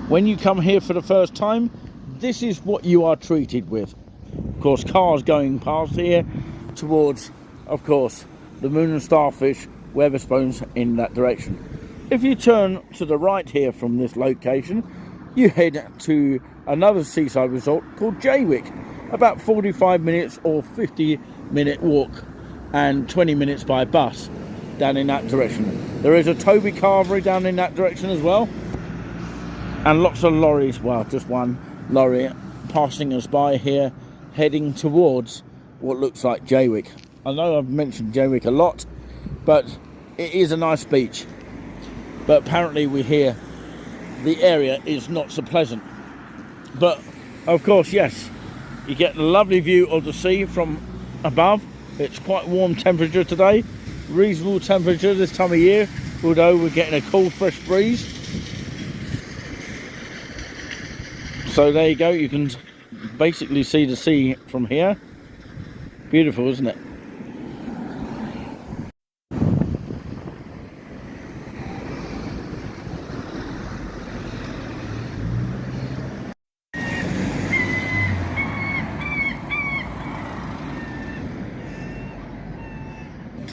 When you come here for the first time, this is what you are treated with. Of course, cars going past here towards, of course, the Moon and Starfish, Wetherspoons in that direction. If you turn to the right here from this location, you head to another seaside resort called Jaywick. About 45 minutes or 50-minute walk and 20 minutes by bus down in that direction. There is a Toby Carvery down in that direction as well. And lots of lorries, well, just one lorry passing us by here, heading towards what looks like Jaywick. I know I've mentioned Jaywick a lot, but it is a nice beach. But apparently we hear the area is not so pleasant. But, of course, yes, you get a lovely view of the sea from above. It's quite warm temperature today, reasonable temperature this time of year, although we're getting a cool, fresh breeze. So there you go, you can basically see the sea from here. Beautiful, isn't it?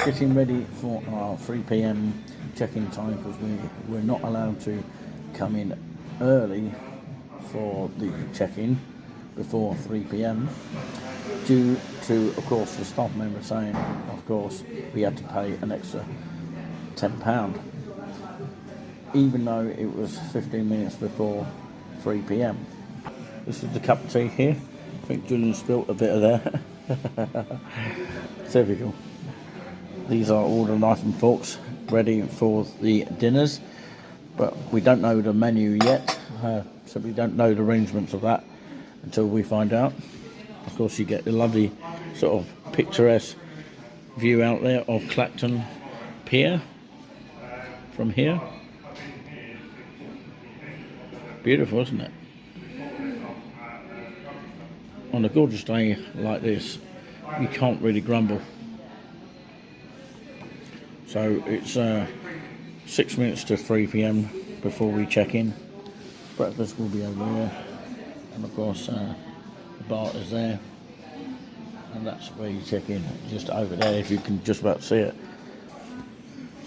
Getting ready for our 3 p.m. check-in time, because we're not allowed to come in early for the check-in before 3 p.m. due to, of course, the staff member saying, of course, we had to pay an extra £10, even though it was 15 minutes before 3 p.m. This is the cup of tea here. I think Julian spilt a bit of there. Typical. These are all the knife and forks ready for the dinners, but we don't know the menu yet, so we don't know the arrangements of that until we find out. Of course, you get the lovely sort of picturesque view out there of Clacton Pier from here. Beautiful, isn't it? On a gorgeous day like this, you can't really grumble. So it's 6 minutes to 3 p.m. before we check in. Breakfast will be over there, and of course the bar is there, and that's where you check in, just over there if you can just about see it.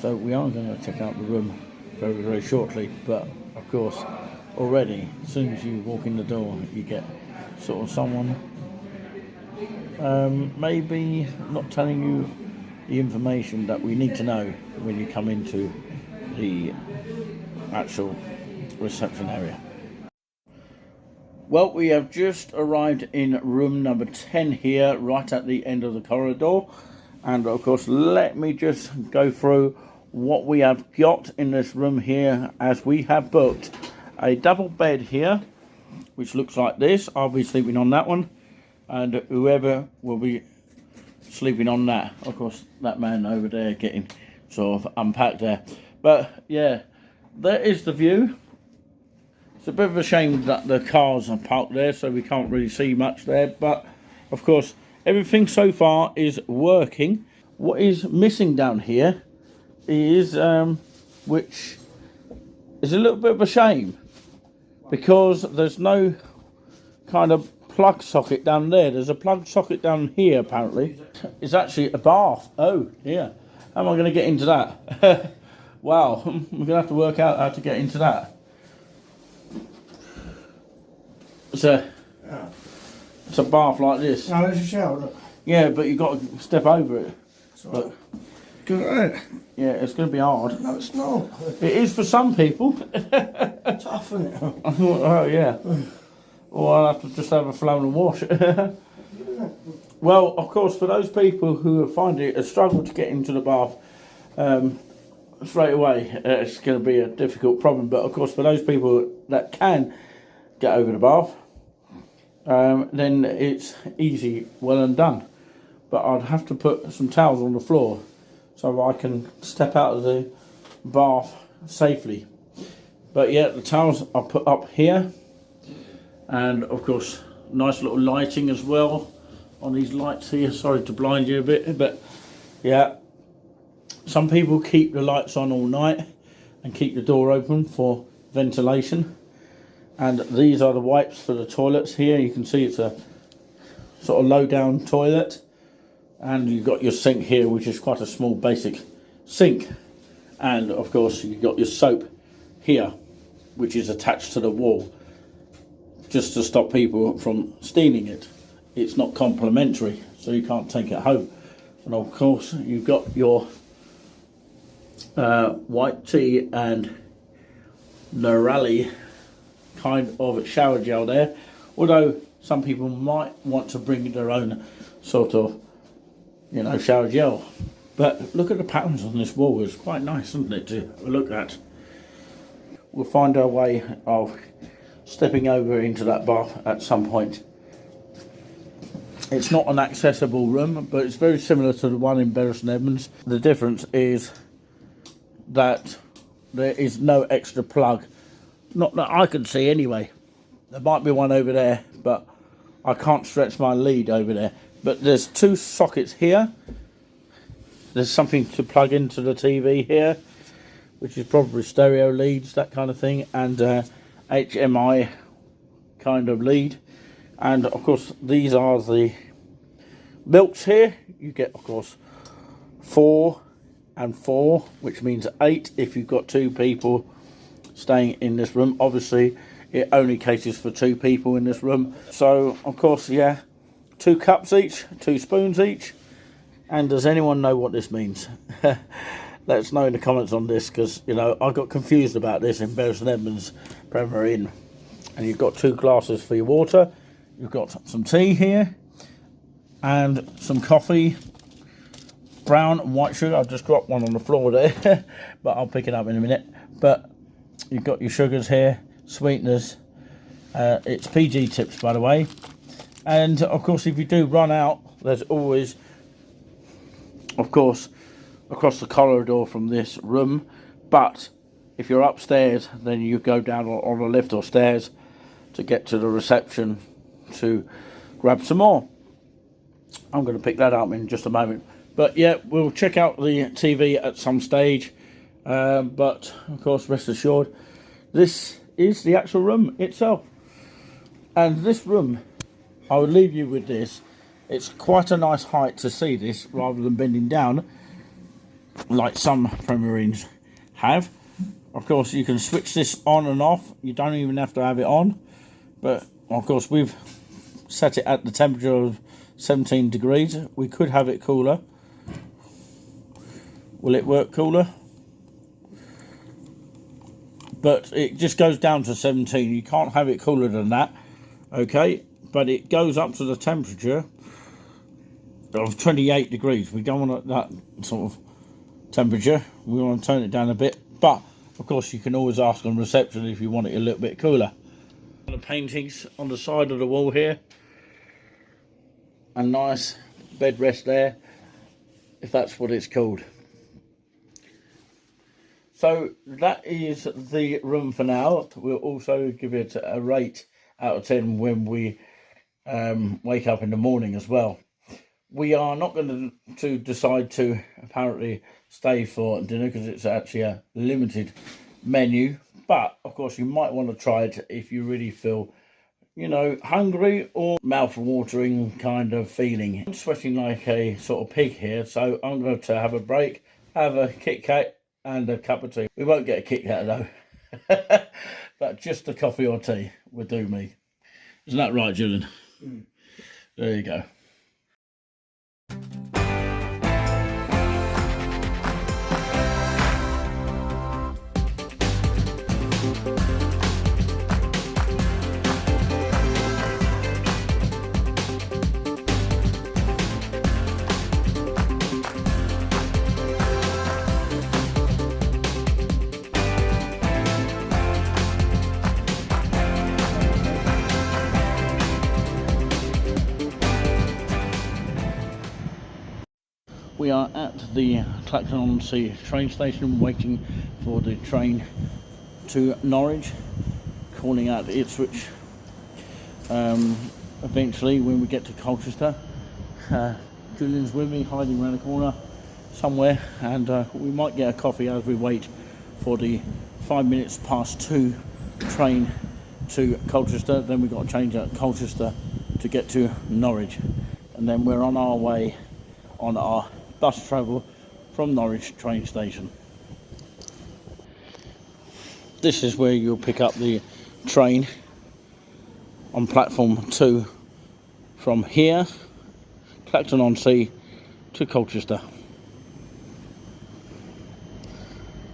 So we are going to check out the room very, very shortly, but of course already as soon as you walk in the door you get sort of someone maybe not telling you the information that we need to know when you come into the actual reception area. Well, we have just arrived in room number 10 here, right at the end of the corridor. And of course, let me just go through what we have got in this room here, as we have booked a double bed here, which looks like this. I'll be sleeping on that one, and whoever will be sleeping on that. Of course, that man over there getting sort of unpacked there. But yeah, there is the view. It's a bit of a shame that the cars are parked there, so we can't really see much there. But of course, everything so far is working. What is missing down here is, which is a little bit of a shame, because there's no kind of plug socket down there. There's a plug socket down here apparently. It's actually a bath. Oh yeah, how am I going to get into that? Wow, we're going to have to work out how to get into that. It's a bath like this. No, there's a shower, look. Yeah, but you've got to step over it. Look. Good. Yeah, it's going to be hard. No, it's not. It is for some people. Tough, isn't it? Oh yeah. Or I'll have to just have a flow and wash. Well, of course, for those people who find it a struggle to get into the bath straight away, it's going to be a difficult problem. But of course, for those people that can get over the bath, then it's easy, well and done. But I'd have to put some towels on the floor so I can step out of the bath safely. But yeah, the towels are put up here, and of course nice little lighting as well on these lights here. Sorry to blind you a bit, but yeah, some people keep the lights on all night and keep the door open for ventilation. And these are the wipes for the toilets here. You can see it's a sort of low down toilet. And you've got your sink here, which is quite a small basic sink. And of course you've got your soap here, which is attached to the wall, just to stop people from stealing it. It's not complimentary, so you can't take it home. And of course you've got your white tea and Nerali kind of shower gel there, although some people might want to bring their own sort of, you know, shower gel. But look at the patterns on this wall. It's quite nice, isn't it, to look at. We'll find our way of stepping over into that bath at some point. It's not an accessible room, but it's very similar to the one in Bury St Edmunds. The difference is that there is no extra plug. Not that I can see anyway. There might be one over there, but I can't stretch my lead over there. But there's two sockets here. There's something to plug into the TV here, which is probably stereo leads, that kind of thing, and HMI kind of lead. And of course these are the milks here. You get, of course, 4 and 4, which means 8 if you've got 2 people staying in this room. Obviously it only caters for 2 people in this room. So of course, yeah, 2 cups each, 2 spoons each. And does anyone know what this means? Let us know in the comments on this, because, you know, I got confused about this in Bury St Edmunds Premier Inn. And you've got 2 glasses for your water. You've got some tea here and some coffee, brown and white sugar. I've just dropped one on the floor there, but I'll pick it up in a minute. But you've got your sugars here, sweeteners. It's PG tips, by the way. And of course, if you do run out, there's always, of course, across the corridor from this room. But if you're upstairs, then you go down on a lift or stairs to get to the reception to grab some more. I'm going to pick that up in just a moment. But yeah, we'll check out the TV at some stage. But of course, rest assured, this is the actual room itself. And this room, I will leave you with this. It's quite a nice height to see this, rather than bending down like some Premier Inns have. Of course, you can switch this on and off. You don't even have to have it on. But of course, we've set it at the temperature of 17 degrees. We could have it cooler. Will it work cooler? But it just goes down to 17. You can't have it cooler than that. Okay, but it goes up to the temperature of 28 degrees. We don't want that sort of temperature. We want to turn it down a bit. But of course, you can always ask on reception if you want it a little bit cooler. The paintings on the side of the wall here. A nice bed rest there, if that's what it's called. So that is the room for now. We'll also give it a rate out of 10 when we wake up in the morning as well. We are not going to decide to apparently stay for dinner, because it's actually a limited menu. But of course, you might want to try it if you really feel, you know, hungry or mouth-watering kind of feeling. I'm sweating like a sort of pig here, so I'm going to have a break, have a Kit Kat and a cup of tea. We won't get a Kit Kat though, but just a coffee or tea would do me. Isn't that right, Julian? There you go. We are at the Clacton-On-Sea train station, waiting for the train to Norwich, calling out Ipswich. Eventually, when we get to Colchester, Julian's with me, hiding around the corner somewhere, and we might get a coffee as we wait for the 2 train to Colchester, then we've got to change at Colchester to get to Norwich, and then we're on our way on our bus travel from Norwich train station. This is where you'll pick up the train on platform 2 from here, Clacton-On-Sea, to Colchester.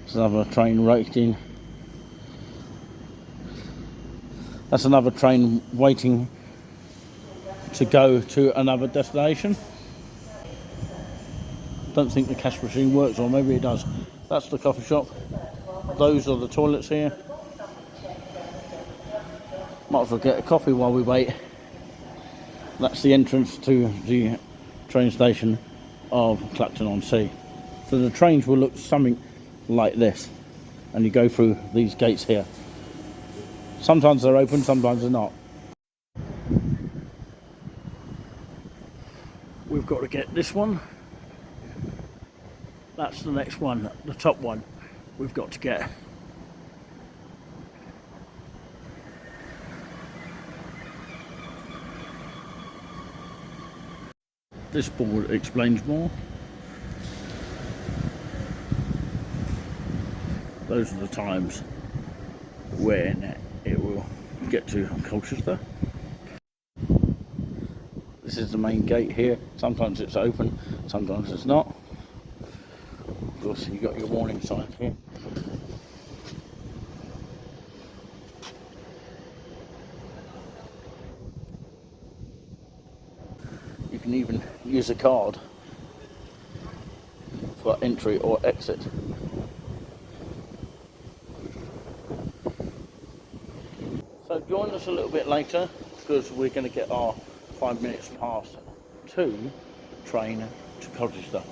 There's another train waiting. That's another train waiting to go to another destination. Don't think the cash machine works, or maybe it does. That's the coffee shop. Those are the toilets here. Might as well get a coffee while we wait. That's the entrance to the train station of Clacton-on-Sea. So the trains will look something like this, and you go through these gates here. Sometimes they're open, sometimes they're not. We've got to get this one. That's the next one, the top one we've got to get. This board explains more. Those are the times when it will get to Colchester. This is the main gate here. Sometimes it's open, sometimes it's not. Of course, you've got your warning sign here. You can even use a card for entry or exit. So join us a little bit later, because we're going to get our 5 minutes past 2 train to Colchester.